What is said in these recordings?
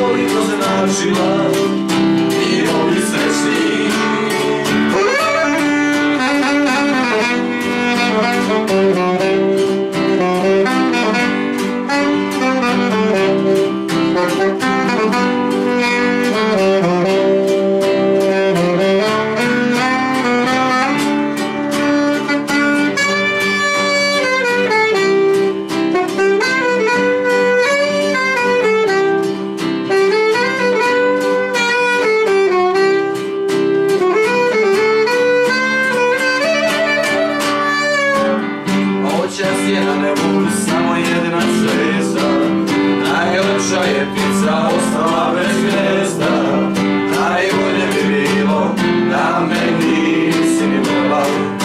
toliko značila, bio bi srećniji. Noćas je na nebu samo jedna zvezda, najlepša je ptica ostala bez gnezda. Najbolje bi bilo da me nisi ni volala.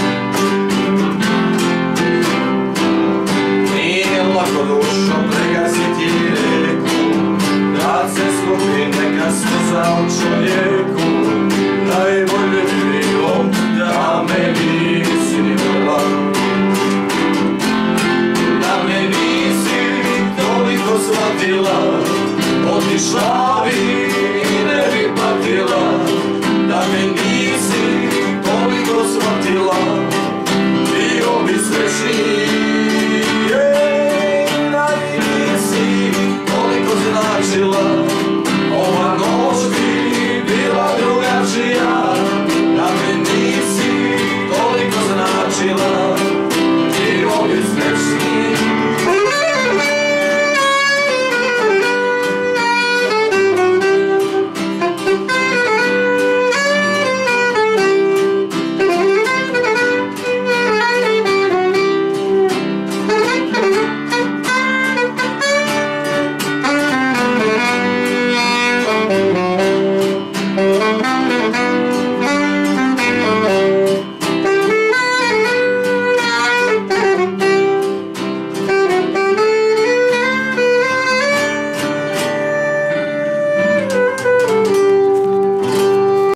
Nije lako dušo pregaziti rijeku, kad se skupi neka suza u čovjeku. Najbolje bi bilo da me nisi ni volala. Shvatila, otišla bi i ne bi patila. Da me nisi toliko shvatila, bio bi srećniji. Da mi nisi toliko značila,